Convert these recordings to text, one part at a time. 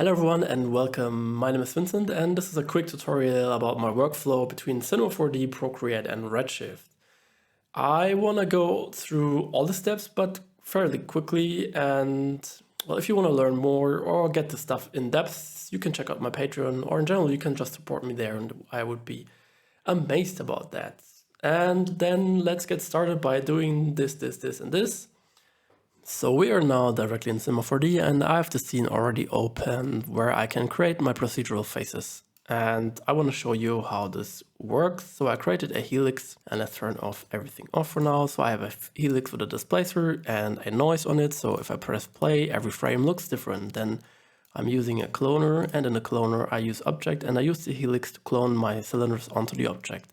Hello everyone and welcome. My name is Vincent and this is a quick tutorial about my workflow between Cinema 4D, Procreate and Redshift. I want to go through all the steps but fairly quickly, and well, if you want to learn more or get the stuff in depth, you can check out my Patreon, or in general you can just support me there and I would be amazed about that. And then let's get started by doing this and this. So we are now directly in Cinema 4D and I have the scene already open where I can create my procedural faces. And I want to show you how this works. So I created a helix and let's turn everything off for now. So I have a helix with a displacer and a noise on it. So if I press play, every frame looks different. Then I'm using a cloner, and in the cloner I use object and I use the helix to clone my cylinders onto the object.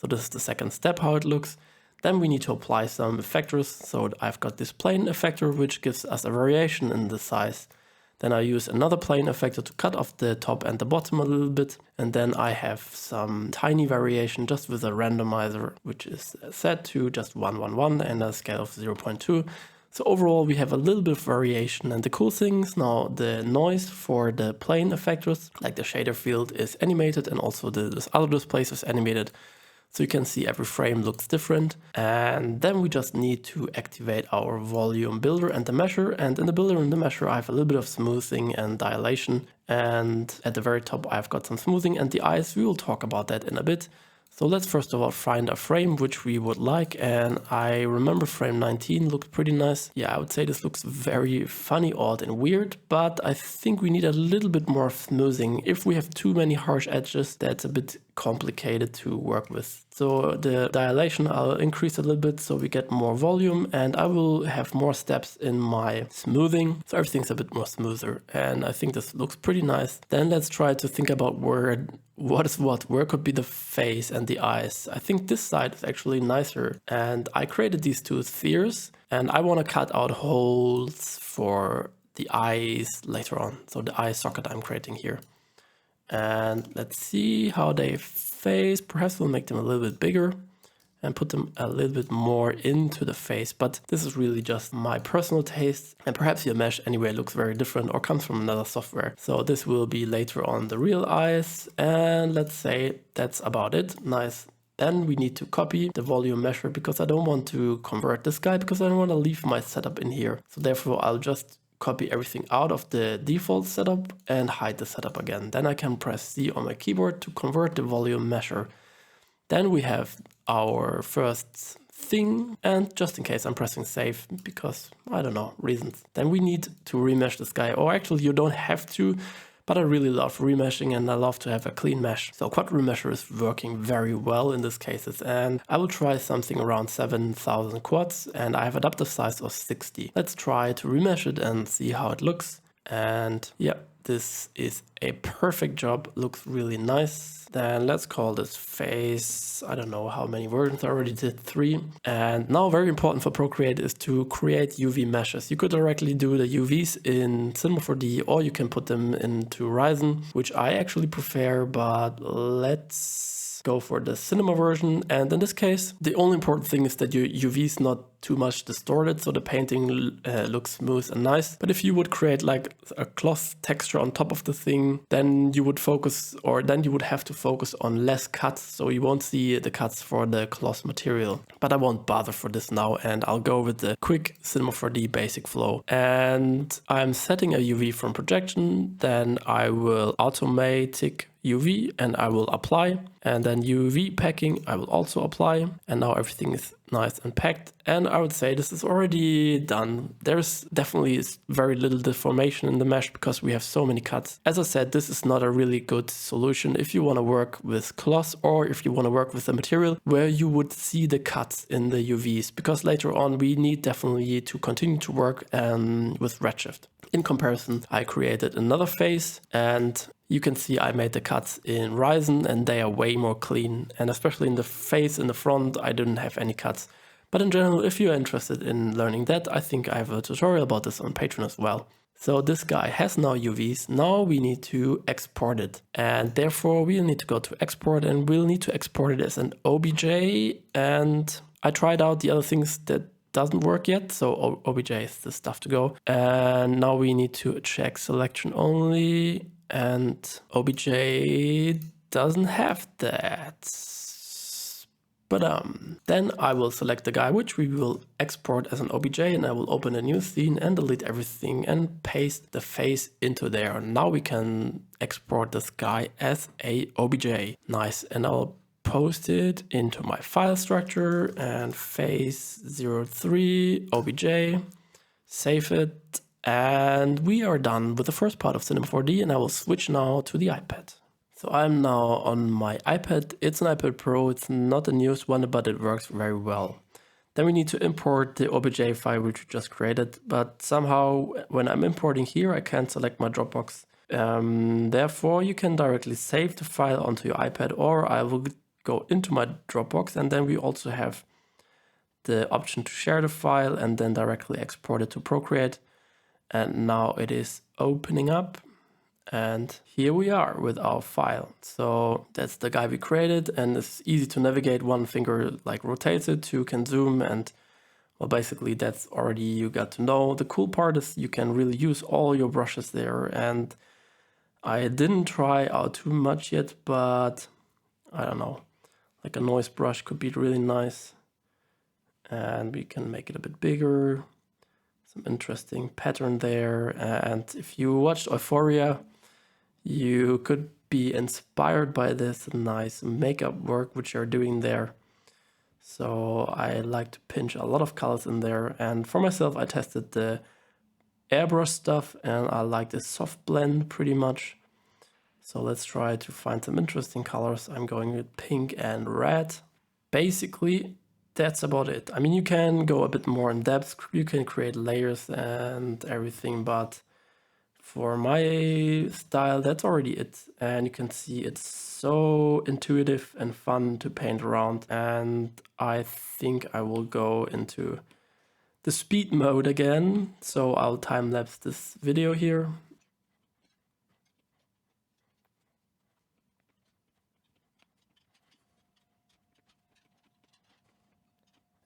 So this is the second step, how it looks. Then we need to apply some effectors. So I've got this plane effector, which gives us a variation in the size. Then I use another plane effector to cut off the top and the bottom a little bit. And then I have some tiny variation just with a randomizer, which is set to just 111 and a scale of 0.2. So overall we have a little bit of variation, and the cool thing is now the noise for the plane effectors, like the shader field, is animated, and also this other displacer is animated. So you can see every frame looks different. And then we just need to activate our volume builder and the measure. And in the builder and the measure, I have a little bit of smoothing and dilation. And at the very top, I've got some smoothing and the eyes. We will talk about that in a bit. So let's first of all find a frame which we would like, and I remember frame 19 looked pretty nice. Yeah, I would say this looks very funny, odd and weird, but I think we need a little bit more smoothing. If we have too many harsh edges, that's a bit complicated to work with. So the dilation I'll increase a little bit so we get more volume, and I will have more steps in my smoothing, so everything's a bit more smoother, and I think this looks pretty nice. Then let's try to think about where could be the face and the eyes. I think this side is actually nicer, and I created these two spheres and I want to cut out holes for the eyes later on. So the eye socket I'm creating here, and let's see how they face. Perhaps we'll make them a little bit bigger and put them a little bit more into the face, but this is really just my personal taste, and perhaps your mesh anyway looks very different or comes from another software. So this will be later on the real eyes, and let's say that's about it. Nice. Then we need to copy the volume measure because I don't want to convert this guy, because I don't want to leave my setup in here. So therefore I'll just copy everything out of the default setup and hide the setup again. Then I can press C on my keyboard to convert the volume measure. Then we have our first thing, and just in case I'm pressing save because I don't know, reasons. Then we need to remesh this guy, or actually you don't have to, but I really love remeshing and I love to have a clean mesh. So quad remesher is working very well in these cases, and I will try something around 7,000 quads, and I have adaptive size of 60. Let's try to remesh it and see how it looks. And yeah, this is a perfect job, looks really nice. Then let's call this face, I don't know how many versions I already did, 3. And now very important for Procreate is to create UV meshes. You could directly do the UVs in Cinema 4D, or you can put them into Ryzen, which I actually prefer, but let's go for the cinema version. And in this case, the only important thing is that your UV is not too much distorted, so the painting looks smooth and nice. But if you would create like a cloth texture on top of the thing, then you would have to focus on less cuts, so you won't see the cuts for the cloth material. But I won't bother for this now, and I'll go with the quick Cinema 4D basic flow. And I'm setting a UV from projection, then I will automatic UV and I will apply, and then UV packing I will also apply, and now everything is nice and packed. And I would say this is already done. There's definitely very little deformation in the mesh because we have so many cuts. As I said, this is not a really good solution if you want to work with cloth, or if you want to work with a material where you would see the cuts in the UVs, because later on we need definitely to continue to work with Redshift. In comparison, I created another face, and you can see I made the cuts in Ryzen and they are way more clean, and especially in the face in the front I didn't have any cuts. But in general, if you're interested in learning that, I think I have a tutorial about this on Patreon as well. So this guy has now UVs, now we need to export it, and therefore we'll need to go to export, and we'll need to export it as an OBJ. And I tried out the other things that doesn't work yet, so OBJ is the stuff to go. And now we need to check selection only, and OBJ doesn't have that. But then I will select the guy, which we will export as an OBJ, and I will open a new scene and delete everything and paste the face into there. Now we can export this guy as a OBJ. Nice, and I'll post it into my file structure and face 03 OBJ, save it, and we are done with the first part of Cinema 4D, and I will switch now to the iPad. So I'm now on my iPad. It's an iPad Pro, it's not the newest one, but it works very well. Then we need to import the OBJ file which we just created, but somehow when I'm importing here, I can't select my Dropbox. Therefore, you can directly save the file onto your iPad, or I will go into my Dropbox, and then we also have the option to share the file and then directly export it to Procreate. And now it is opening up. And here we are with our file. So that's the guy we created, and it's easy to navigate. One finger like rotates it, two can zoom, and well, basically that's already you got to know. The cool part is you can really use all your brushes there, and I didn't try out too much yet, but I don't know, like a noise brush could be really nice. And we can make it a bit bigger, some interesting pattern there. And if you watched Euphoria, you could be inspired by this nice makeup work which you're doing there. So I like to pinch a lot of colors in there. And for myself, I tested the airbrush stuff, and I like the soft blend pretty much. So let's try to find some interesting colors. I'm going with pink and red. Basically, that's about it. I mean, you can go a bit more in depth. You can create layers and everything, but for my style, that's already it. And you can see it's so intuitive and fun to paint around. And I think I will go into the speed mode again. So I'll time lapse this video here.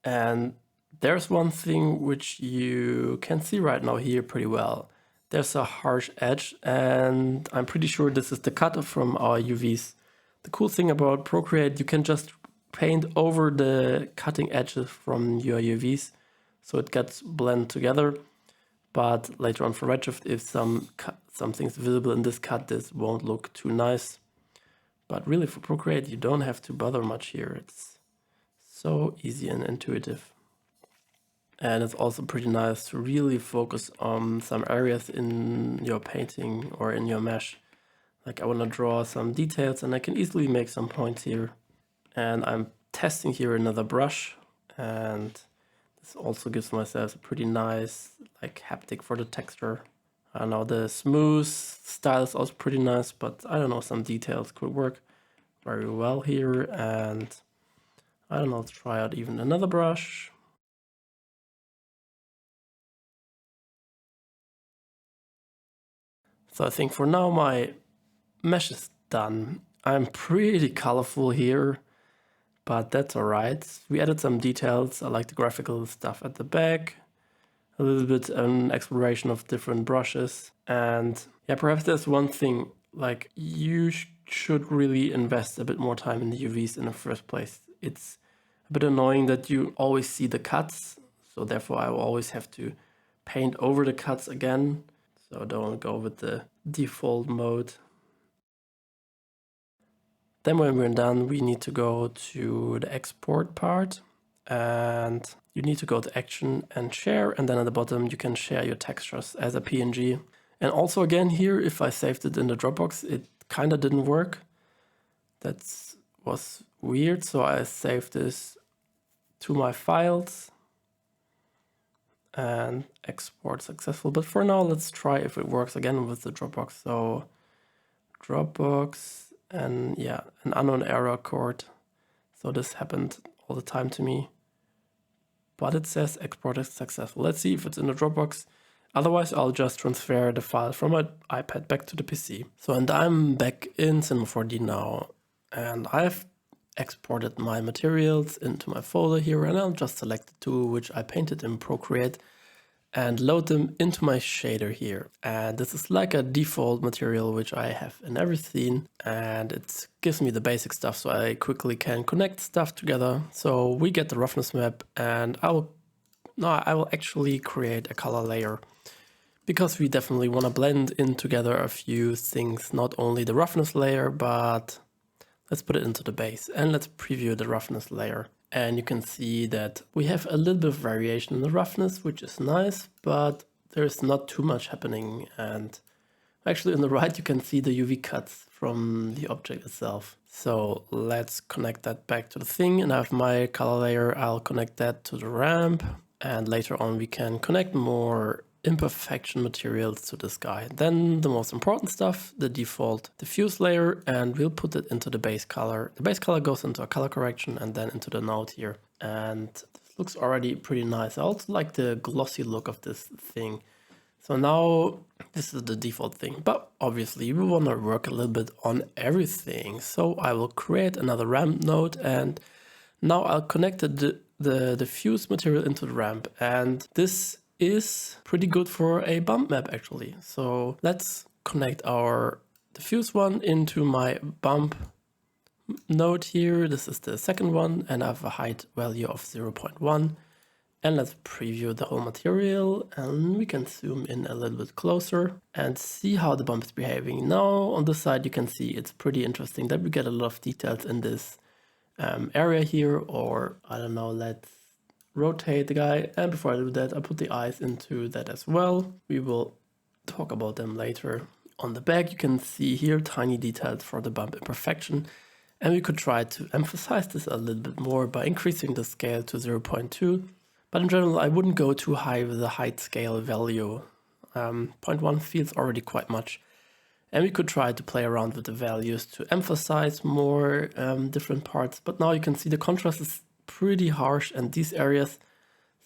And there's one thing which you can see right now here pretty well. There's a harsh edge, and I'm pretty sure this is the cut from our UVs. The cool thing about Procreate, you can just paint over the cutting edges from your UVs, so it gets blended together. But later on for Redshift, if something's visible in this cut, this won't look too nice. But really for Procreate, you don't have to bother much here. It's so easy and intuitive. And it's also pretty nice to really focus on some areas in your painting or in your mesh. Like I want to draw some details, and I can easily make some points here. And I'm testing here another brush, and this also gives myself a pretty nice like haptic for the texture. I don't know, the smooth style is also pretty nice, but I don't know, some details could work very well here. And I don't know, let's try out even another brush. So I think for now my mesh is done. I'm pretty colorful here, but that's alright. We added some details. I like the graphical stuff at the back. A little bit an exploration of different brushes. And yeah, perhaps there's one thing, like you should really invest a bit more time in the UVs in the first place. It's a bit annoying that you always see the cuts. So therefore I will always have to paint over the cuts again. So don't go with the default mode. Then when we're done, we need to go to the export part, and you need to go to action and share. And then at the bottom, you can share your textures as a PNG. And also again here, if I saved it in the Dropbox, it kind of didn't work. That was weird. So I saved this to my files and export successful. But for now, let's try if it works again with the Dropbox. So Dropbox, and yeah, an unknown error code. So this happened all the time to me. But it says export is successful. Let's see if it's in the Dropbox. Otherwise, I'll just transfer the file from my iPad back to the PC. So, and I'm back in Cinema 4D now. And I've exported my materials into my folder here, and I'll just select the two which I painted in Procreate and load them into my shader here. And this is like a default material which I have in every scene, and it gives me the basic stuff so I quickly can connect stuff together. So we get the roughness map, and I will actually create a color layer, because we definitely want to blend in together a few things, not only the roughness layer, but let's put it into the base and let's preview the roughness layer. And you can see that we have a little bit of variation in the roughness, which is nice, but there's not too much happening. And actually on the right, you can see the UV cuts from the object itself. So let's connect that back to the thing, and I have my color layer. I'll connect that to the ramp, and later on we can connect more imperfection materials to this guy. Then the most important stuff, the default diffuse layer, and we'll put it into the base color. The base color goes into a color correction and then into the node here. And this looks already pretty nice. I also like the glossy look of this thing. So now this is the default thing, but obviously we want to work a little bit on everything. So I will create another ramp node, and now I'll connect the diffuse material into the ramp, and this is pretty good for a bump map actually. So let's connect our diffuse one into my bump node here. This is the second one, and I have a height value of 0.1. And let's preview the whole material, and we can zoom in a little bit closer and see how the bump is behaving. Now on this side you can see it's pretty interesting that we get a lot of details in this area here, or I don't know, let's rotate the guy. And before I do that, I put the eyes into that as well. We will talk about them later. On the back you can see here tiny details for the bump imperfection, and we could try to emphasize this a little bit more by increasing the scale to 0.2. But in general, I wouldn't go too high with the height scale value. 0.1 feels already quite much. And we could try to play around with the values to emphasize more different parts. But now you can see the contrast is pretty harsh, and these areas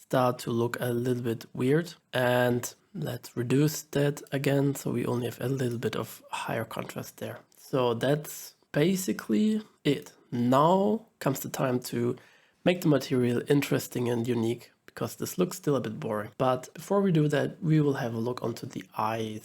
start to look a little bit weird. And let's reduce that again, so we only have a little bit of higher contrast there. So that's basically it. Now comes the time to make the material interesting and unique, because this looks still a bit boring. But before we do that, we will have a look onto the eyes,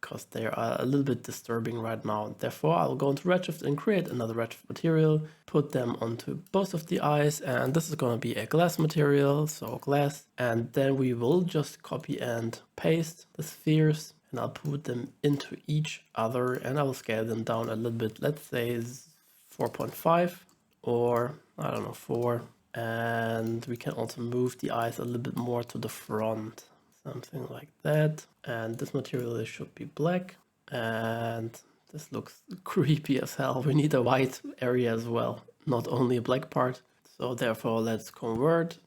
because they are a little bit disturbing right now. Therefore, I'll go into Redshift and create another Redshift material, put them onto both of the eyes, and this is going to be a glass material, so glass. And then we will just copy and paste the spheres, and I'll put them into each other, and I will scale them down a little bit. Let's say 4.5, or I don't know, 4. And we can also move the eyes a little bit more to the front, something like that. And this material should be black, and this looks creepy as hell. We need a white area as well, not only a black part. So therefore let's convert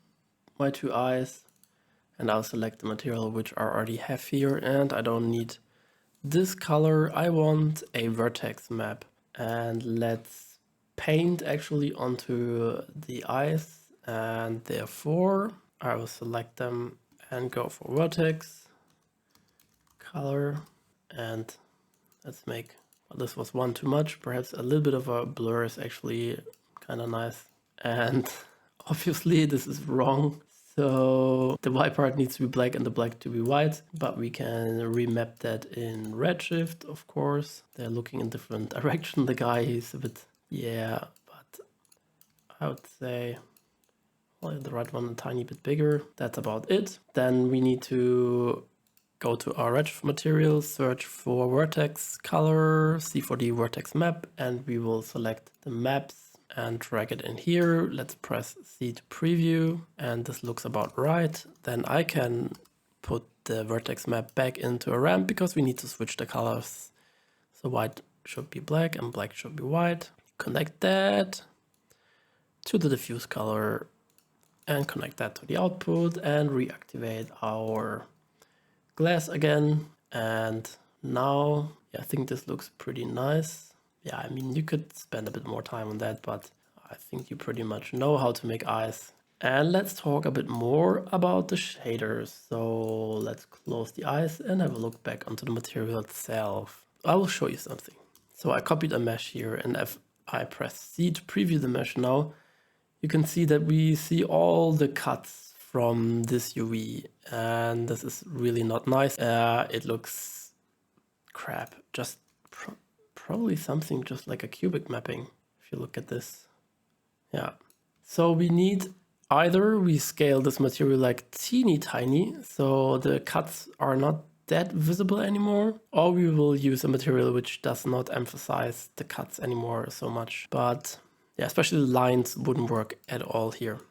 my two eyes, and I'll select the material which I already have here, and I don't need this color. I want a vertex map, and let's paint actually onto the eyes, and therefore I will select them and go for vertex color, and let's make, well, this was one too much, perhaps a little bit of a blur is actually kind of nice. And obviously this is wrong, so the white part needs to be black and the black to be white, but we can remap that in Redshift. Of course, they're looking in different direction. The guy, he's a bit, yeah, but I would say, well, the right one a tiny bit bigger. That's about it. Then we need to go to our Redshift material, search for vertex color, C4D vertex map, and we will select the maps and drag it in here. Let's press C to preview, and this looks about right. Then I can put the vertex map back into a ramp, because we need to switch the colors. So white should be black and black should be white. Connect that to the diffuse color and connect that to the output, and reactivate our glass again. And now, yeah, I think this looks pretty nice. Yeah, I mean, you could spend a bit more time on that, but I think you pretty much know how to make eyes. And let's talk a bit more about the shaders. So let's close the eyes and have a look back onto the material itself. I will show you something. So I copied a mesh here, and I've I press C to preview the mesh now, you can see that we see all the cuts from this UV, and this is really not nice. It looks crap, just probably something just like a cubic mapping if you look at this. Yeah, so we need either we scale this material like teeny tiny so the cuts are not that visible anymore, or we will use a material which does not emphasize the cuts anymore so much. But yeah, especially the lines wouldn't work at all here.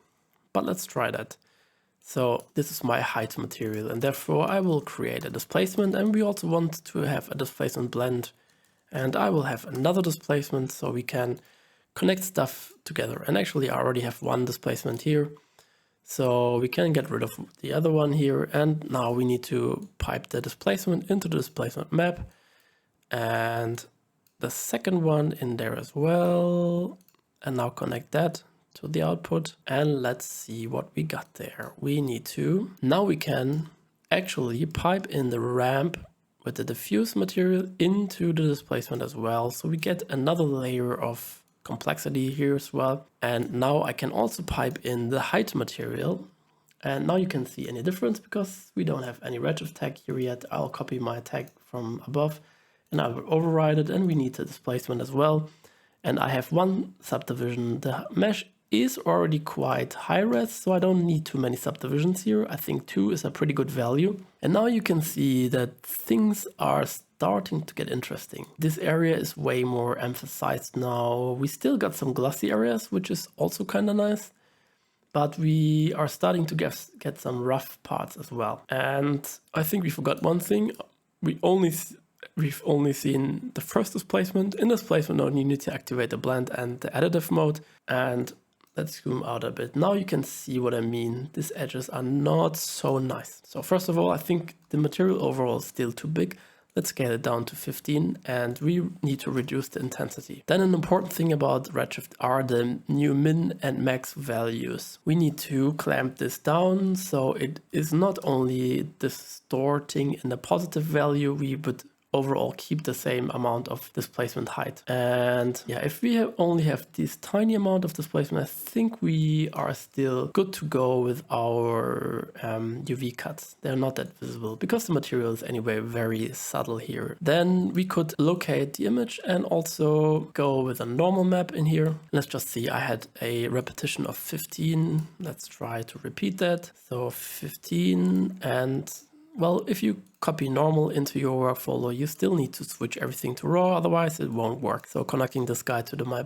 But let's try that. So this is my height material, and therefore I will create a displacement, and we also want to have a displacement blend. And I will have another displacement so we can connect stuff together. And actually I already have one displacement here. So we can get rid of the other one here, and now we need to pipe the displacement into the displacement map and the second one in there as well, and now connect that to the output, and let's see what we got there. We need to, now we can actually pipe in the ramp with the diffuse material into the displacement as well, so we get another layer of complexity here as well. And now I can also pipe in the height material, and now you can see any difference because we don't have any Redshift tag here yet. I'll copy my tag from above and I will override it, and we need the displacement as well. And I have one subdivision. The mesh is already quite high res, so I don't need too many subdivisions here. I think 2 is a pretty good value. And now you can see that things are starting to get interesting. This area is way more emphasized now. We still got some glossy areas, which is also kind of nice, but we are starting to get some rough parts as well. And I think we forgot one thing. We've only seen the first displacement. In displacement mode, you need to activate the blend and the additive mode. And let's zoom out a bit. Now you can see what I mean. These edges are not so nice. So first of all, I think the material overall is still too big. Let's scale it down to 15, and we need to reduce the intensity. Then an important thing about Redshift are the new min and max values. We need to clamp this down so it is not only distorting in the positive value, we would overall keep the same amount of displacement height. And yeah, if we only have this tiny amount of displacement, I think we are still good to go with our UV cuts. They're not that visible because the material is anyway very subtle here. Then we could locate the image and also go with a normal map in here. Let's just see, I had a repetition of 15. Let's try to repeat that. So 15, and well, if you copy normal into your work folder, you still need to switch everything to raw, otherwise it won't work. So connecting this guy to the my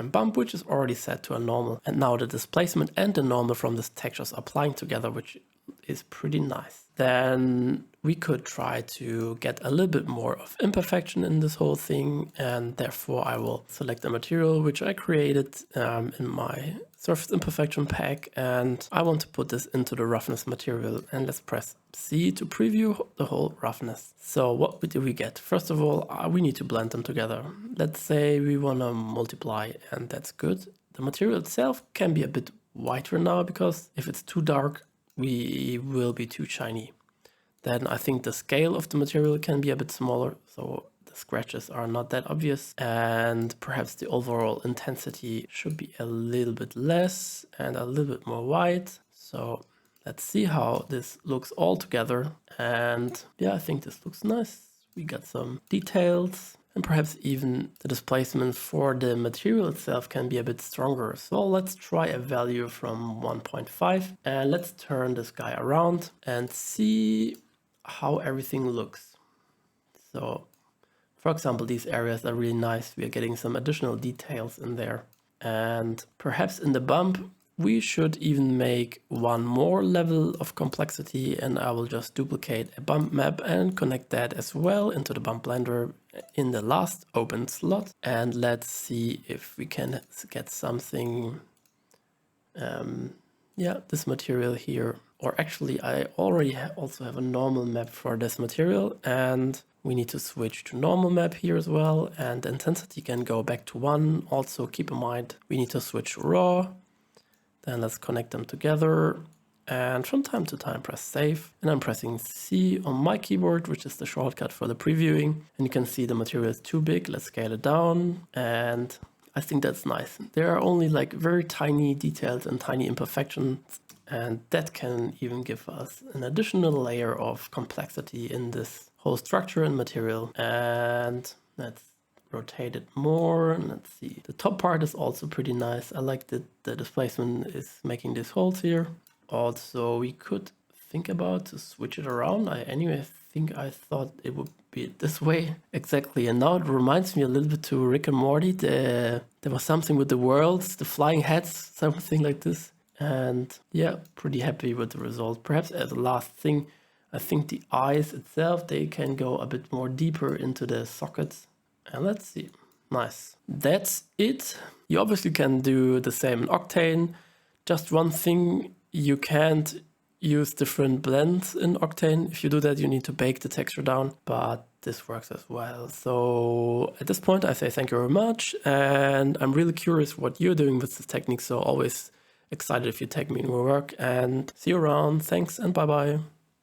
bump, which is already set to a normal. And now the displacement and the normal from this texture is applying together, which is pretty nice. Then we could try to get a little bit more of imperfection in this whole thing, and therefore I will select a material which I created in my surface imperfection pack, and I want to put this into the roughness material, and let's press C to preview the whole roughness. So what do we get? First of all, we need to blend them together. Let's say we want to multiply, and that's good. The material itself can be a bit whiter now, because if it's too dark, we will be too shiny. Then I think the scale of the material can be a bit smaller, so the scratches are not that obvious, and perhaps the overall intensity should be a little bit less and a little bit more white. So let's see how this looks all together. And yeah, I think this looks nice. We got some details, and perhaps even the displacement for the material itself can be a bit stronger. So let's try a value from 1.5, and let's turn this guy around and see how everything looks. So for example, these areas are really nice. We are getting some additional details in there. And perhaps in the bump, we should even make one more level of complexity, and I will just duplicate a bump map and connect that as well into the bump blender in the last open slot. And let's see if we can get something, yeah, this material here. Or actually, I already also have a normal map for this material, and we need to switch to normal map here as well. And the intensity can go back to 1. Also keep in mind, we need to switch to raw. Then let's connect them together, and from time to time press save. And I'm pressing C on my keyboard, which is the shortcut for the previewing. And you can see the material is too big. Let's scale it down. And I think that's nice. There are only like very tiny details and tiny imperfections, and that can even give us an additional layer of complexity in this whole structure and material. And let's rotate it more, and let's see. The top part is also pretty nice. I like that the displacement is making these holes here. Also, we could think about to switch it around. I thought it would be this way exactly, and now it reminds me a little bit to Rick and Morty. There was something with the worlds, the flying heads, something like this. And yeah, pretty happy with the result. Perhaps as a last thing, I think the eyes itself, they can go a bit more deeper into the sockets. And let's see. Nice. That's it. You obviously can do the same in Octane. Just one thing, you can't use different blends in Octane. If you do that, you need to bake the texture down, but this works as well. So at this point, I say thank you very much. And I'm really curious what you're doing with this technique. So always excited if you tag me in your work, and see you around. Thanks and bye-bye.